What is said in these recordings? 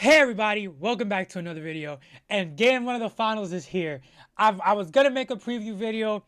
Hey everybody, welcome back to another video. And game one of the finals is here. I was gonna make a preview video.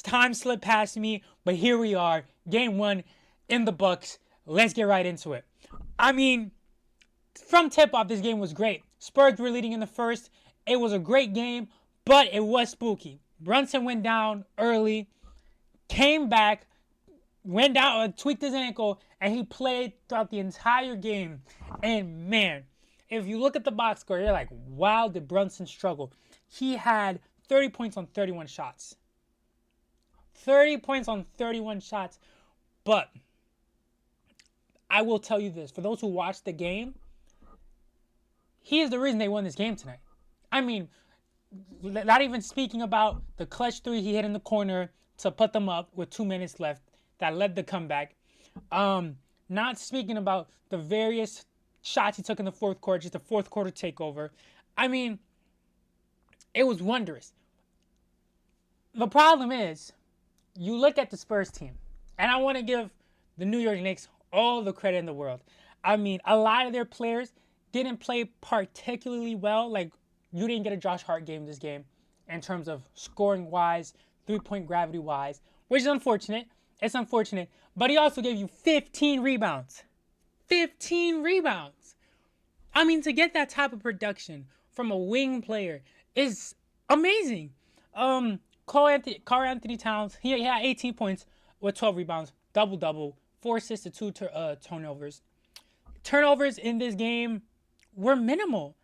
Time slipped past me, but here we are. Game one in the books. Let's get right into it. I mean, from tip-off, this game was great. Spurs were leading in the first. It was a great game, but it was spooky. Brunson went down early, came back, went down, tweaked his ankle, and he played throughout the entire game. And man, if you look at the box score, you're like, wow, did Brunson struggle? He had 30 points on 31 shots. 30 points on 31 shots. But I will tell you this, for those who watched the game, he is the reason they won this game tonight. I mean, not even speaking about the clutch three he hit in the corner to put them up with 2 minutes left that led the comeback. Not speaking about the various shots he took in the fourth quarter, just a fourth quarter takeover. I mean, it was wondrous. The problem is, you look at the Spurs team, and I want to give the New York Knicks all the credit in the world. I mean, a lot of their players didn't play particularly well. Like, you didn't get a Josh Hart game this game in terms of scoring-wise, three-point gravity-wise, which is unfortunate. It's unfortunate. But he also gave you 15 rebounds. 15 rebounds. I mean, to get that type of production from a wing player is amazing. Carl Anthony Towns, he had 18 points with 12 rebounds, double-double, 4 assists to 2 turnovers. Turnovers in this game were minimal.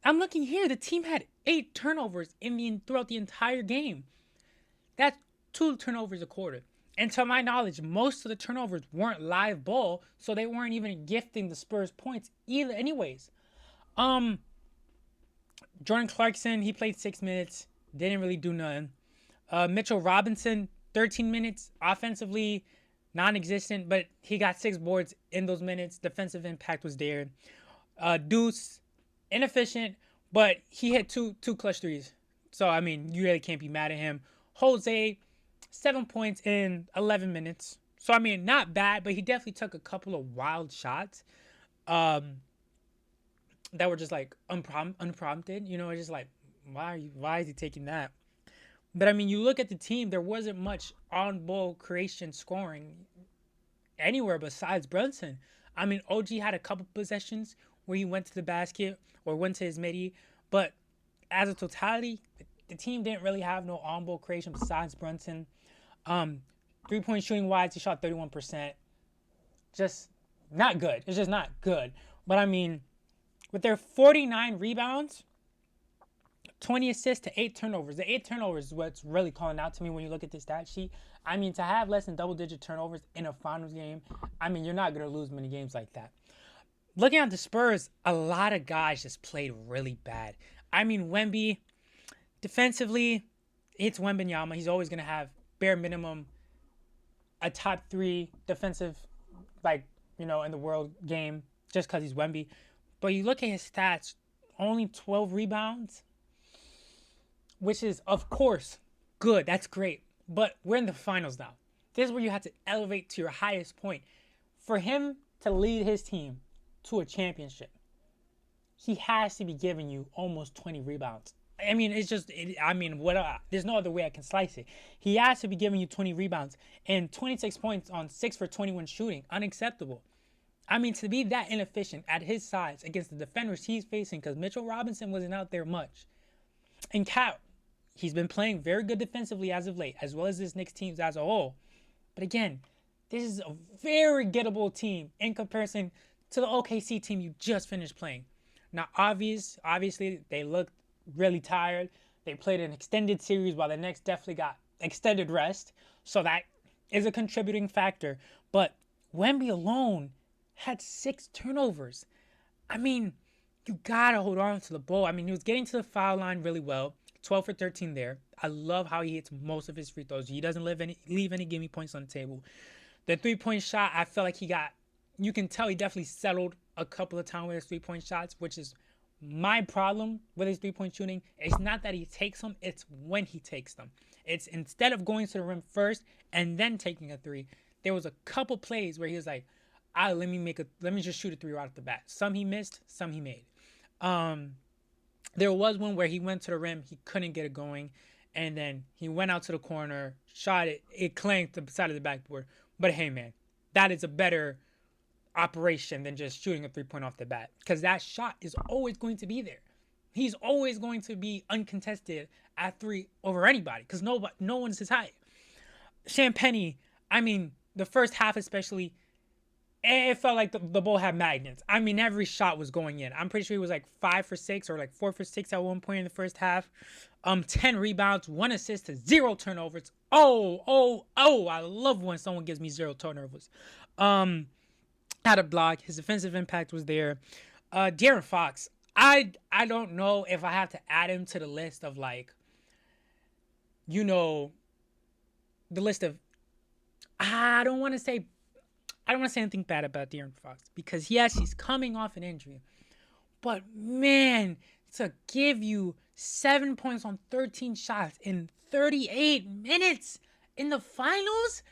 I'm looking here. The team had 8 turnovers throughout the entire game. That's 2 turnovers a quarter. And to my knowledge, most of the turnovers weren't live ball, so they weren't even gifting the Spurs points either anyways. Jordan Clarkson, he played 6 minutes, didn't really do nothing. Mitchell Robinson, 13 minutes, offensively non-existent, but he got 6 boards in those minutes. Defensive impact was there. Deuce, inefficient, but he hit two clutch threes. So, I mean, you really can't be mad at him. Jose, 7 points in 11 minutes. So, I mean, not bad, but he definitely took a couple of wild shots that were just, like, unprompted. You know, it's just like, why is he taking that? But, I mean, you look at the team, there wasn't much on-ball creation scoring anywhere besides Brunson. I mean, OG had a couple possessions where he went to the basket or went to his midi, but as a totality, the team didn't really have no on-ball creation besides Brunson. 3-point shooting wise, he shot 31%. Just not good. It's just not good. But I mean, with their 49 rebounds, 20 assists to 8 turnovers. The 8 turnovers is what's really calling out to me when you look at this stat sheet. I mean, to have less than double-digit turnovers in a finals game, I mean, you're not going to lose many games like that. Looking at the Spurs, a lot of guys just played really bad. I mean, Wemby, defensively, it's Wembanyama. He's always going to have bare minimum a top 3 defensive, like, you know, in the world game just because he's Wemby. But you look at his stats, only 12 rebounds, which is, of course, good. That's great. But we're in the finals now. This is where you have to elevate to your highest point. For him to lead his team to a championship, he has to be giving you almost 20 rebounds. I mean, it's just, there's no other way I can slice it. He has to be giving you 20 rebounds and 26 points on 6 for 21 shooting. Unacceptable. I mean, to be that inefficient at his size against the defenders he's facing, because Mitchell Robinson wasn't out there much. And Cat, he's been playing very good defensively as of late, as well as this Knicks team as a whole. But again, this is a very gettable team in comparison to the OKC team you just finished playing. Now, obviously, they looked really tired. They played an extended series while the Knicks definitely got extended rest. So that is a contributing factor. But Wemby alone had 6 turnovers. I mean, you got to hold on to the ball. I mean, he was getting to the foul line really well. 12 for 13 there. I love how he hits most of his free throws. He doesn't leave any gimme points on the table. The 3-point shot, I felt like you can tell he definitely settled a couple of times with his 3-point shots, which is my problem with his 3-point shooting. It's not that he takes them, it's when he takes them. It's instead of going to the rim first and then taking a 3, there was a couple plays where he was like, let me just shoot a 3 right off the bat. Some he missed, some he made. Um, there was one where he went to the rim, he couldn't get it going, and then he went out to the corner, shot it, it clanked the side of the backboard. But hey, man, that is a better operation than just shooting a 3 point off the bat, because that shot is always going to be there. He's always going to be uncontested at three over anybody because no one's his height. Champagne, I mean, the first half especially, it felt like the ball had magnets. I mean, every shot was going in. I'm pretty sure he was like 5 for 6 or like 4 for 6 at one point in the first half. 10 rebounds, 1 assist to 0 turnovers. Oh! I love when someone gives me 0 turnovers. Um, Had a block. His defensive impact was there. De'Aaron Fox. I don't know if I have to add him to the list of like, you know, the list of. I don't want to say. I don't want to say anything bad about De'Aaron Fox because yes, he's coming off an injury, but man, to give you 7 points on 13 shots in 38 minutes in the finals,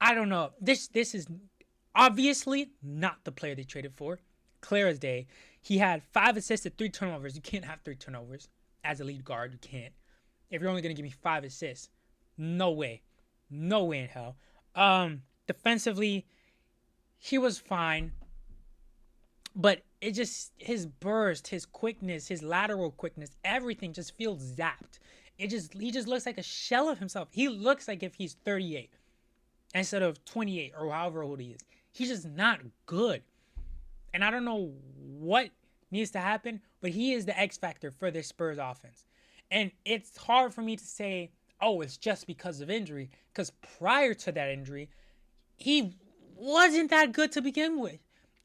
I don't know. This is obviously not the player they traded for. Clear as day. He had 5 assists and 3 turnovers. You can't have 3 turnovers as a lead guard. You can't. If you're only gonna give me 5 assists, no way, no way in hell. Defensively, he was fine, but it just his burst, his quickness, his lateral quickness, everything just feels zapped. He just looks like a shell of himself. He looks like if he's 38 instead of 28 or however old he is. He's just not good. And I don't know what needs to happen, but he is the X factor for this Spurs offense. And it's hard for me to say, oh, it's just because of injury, because prior to that injury, he wasn't that good to begin with.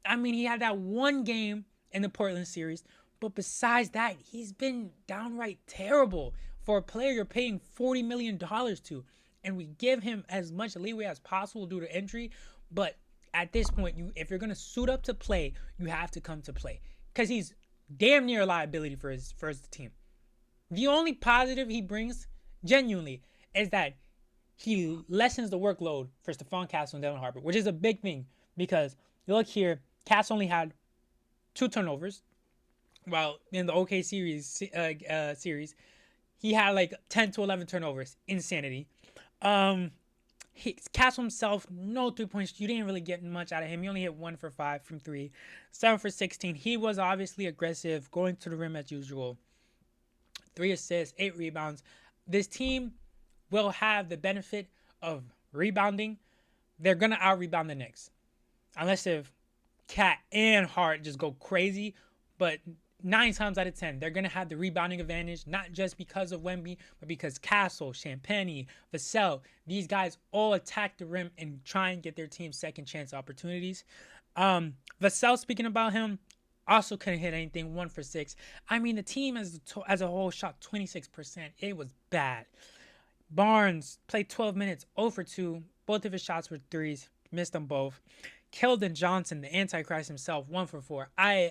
I mean, he had that one game in the Portland series, but besides that, he's been downright terrible for a player you're paying $40 million to. And we give him as much leeway as possible due to injury, but at this point, if you're gonna suit up to play, you have to come to play because he's damn near a liability for his team. The only positive he brings, genuinely, is that he lessens the workload for Stephon Castle and Devin Harper, which is a big thing because you look here, Cass only had 2 turnovers, while in the OK series he had like 10 to 11 turnovers. Insanity. Castle himself, no 3 points. You didn't really get much out of him. He only hit 1 for 5 from 3, 7 for 16. He was obviously aggressive, going to the rim as usual. 3 assists, 8 rebounds. This team will have the benefit of rebounding. They're gonna out rebound the Knicks, unless if Cat and Hart just go crazy. But 9 times out of 10, they're going to have the rebounding advantage, not just because of Wemby, but because Castle, Champagnie, Vassell, these guys all attack the rim and try and get their team second chance opportunities. Vassell, speaking about him, also couldn't hit anything, 1 for 6. I mean, the team as a whole shot 26%. It was bad. Barnes played 12 minutes, 0 for 2. Both of his shots were threes, missed them both. Keldon Johnson, the Antichrist himself, 1 for 4. I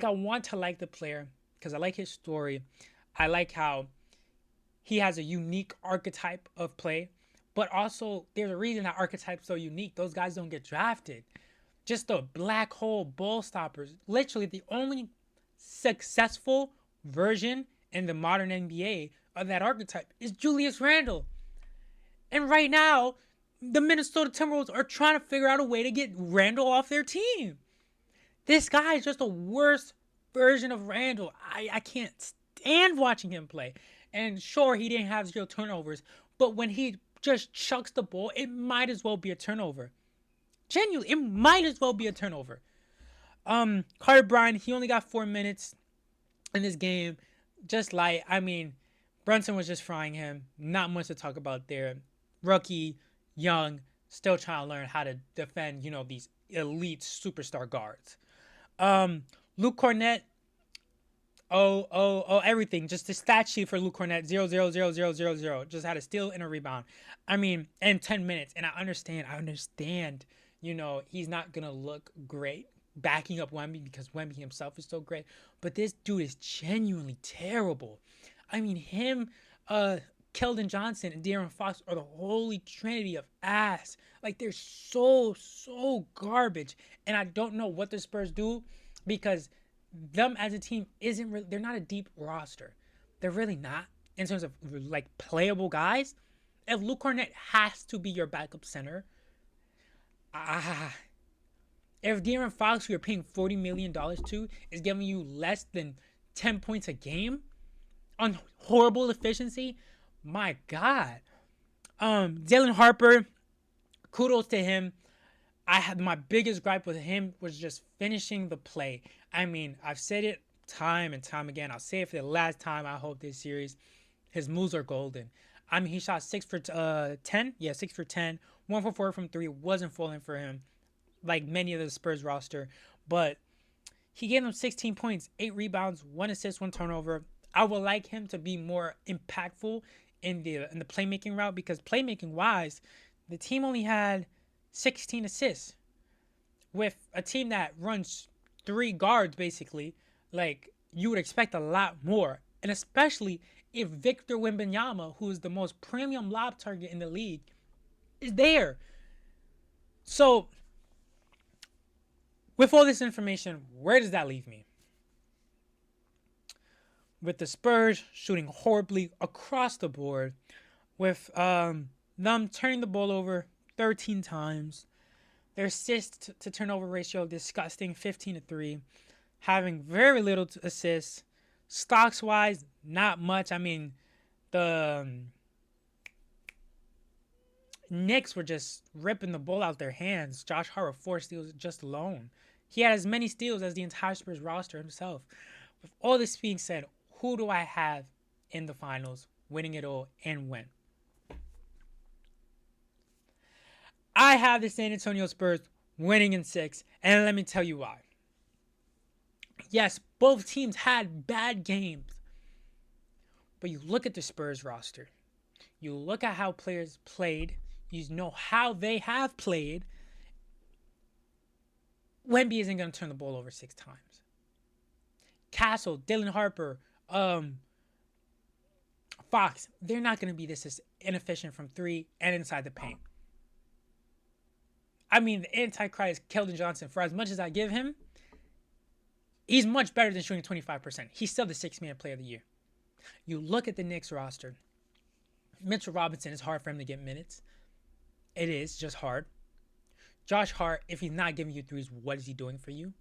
want to like the player because I like his story. I like how he has a unique archetype of play, but also there's a reason that archetype's so unique. Those guys don't get drafted. Just the black hole ball stoppers. Literally the only successful version in the modern NBA of that archetype is Julius Randle. And right now, the Minnesota Timberwolves are trying to figure out a way to get Randle off their team. This guy is just a worse version of Randle. I can't stand watching him play. And sure, he didn't have 0 turnovers, but when he just chucks the ball, it might as well be a turnover. Genuinely, it might as well be a turnover. Carter Bryant, he only got 4 minutes in this game. Just like, I mean, Brunson was just frying him. Not much to talk about there. Rookie, young, still trying to learn how to defend, these elite superstar guards. Luke Cornett, everything. Just the stat sheet for Luke Cornett, 0, 0, 0, 0, 0, 0. Just had a steal and a rebound. I mean, in 10 minutes. And I understand, he's not going to look great backing up Wemby because Wemby himself is so great. But this dude is genuinely terrible. I mean, him, Keldon Johnson and De'Aaron Fox are the holy trinity of ass. Like, they're so garbage. And I don't know what the Spurs do because them as a team isn't really, they're not a deep roster. They're really not in terms of like playable guys. If Luke Cornett has to be your backup center, ah, if De'Aaron Fox, who you're paying $40 million to, is giving you less than 10 points a game on horrible efficiency, my God. Jalen Harper, kudos to him. I had my biggest gripe with him was just finishing the play. I mean, I've said it time and time again. I'll say it for the last time. I hope this series, his moves are golden. I mean, he shot 6 for 10. Yeah, 6 for 10. 1 for 4 from 3. Wasn't falling for him like many of the Spurs roster. But he gave them 16 points, 8 rebounds, 1 assist, 1 turnover. I would like him to be more impactful in the playmaking route, because playmaking wise, the team only had 16 assists with a team that runs 3 guards basically. Like, you would expect a lot more, and especially if Victor Wembanyama, who is the most premium lob target in the league, is there. So, with all this information, where does that leave me? With the Spurs shooting horribly across the board, with them turning the ball over 13 times, their assist to turnover ratio disgusting, 15-3, having very little assists. Stocks wise, not much. I mean, the Knicks were just ripping the ball out their hands. Josh Hart with 4 steals just alone. He had as many steals as the entire Spurs roster himself. With all this being said, who do I have in the finals, winning it all, and when? I have the San Antonio Spurs winning in 6, and let me tell you why. Yes, both teams had bad games, but you look at the Spurs roster, you look at how players played, you know how they have played. Wemby isn't going to turn the ball over 6 times. Castle, Dylan Harper, Fox, they're not going to be this inefficient from 3 and inside the paint. I mean, the Antichrist Keldon Johnson, for as much as I give him, he's much better than shooting 25%. He's still the 6-man player of the year. You look at the Knicks roster. Mitchell Robinson, is hard for him to get minutes. It is just hard. Josh Hart, if he's not giving you threes, what is he doing for you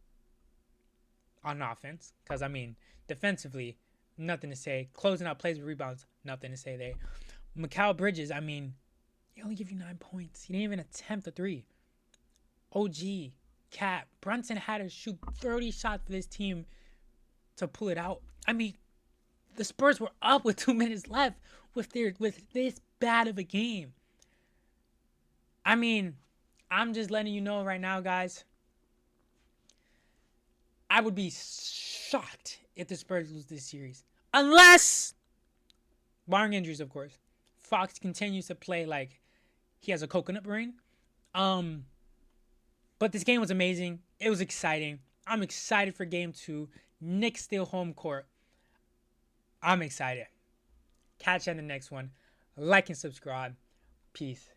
on offense? Because, I mean, defensively, nothing to say. Closing out plays with rebounds, nothing to say there. Mikal Bridges, I mean, he only gave you 9 points. He didn't even attempt a 3. OG, Cat, Brunson had to shoot 30 shots for this team to pull it out. I mean, the Spurs were up with 2 minutes left with this bad of a game. I mean, I'm just letting you know right now, guys. I would be shocked if the Spurs lose this series. Unless, barring injuries, of course, Fox continues to play like he has a coconut brain. But this game was amazing. It was exciting. I'm excited for game 2. Knicks still home court. I'm excited. Catch you in the next one. Like and subscribe. Peace.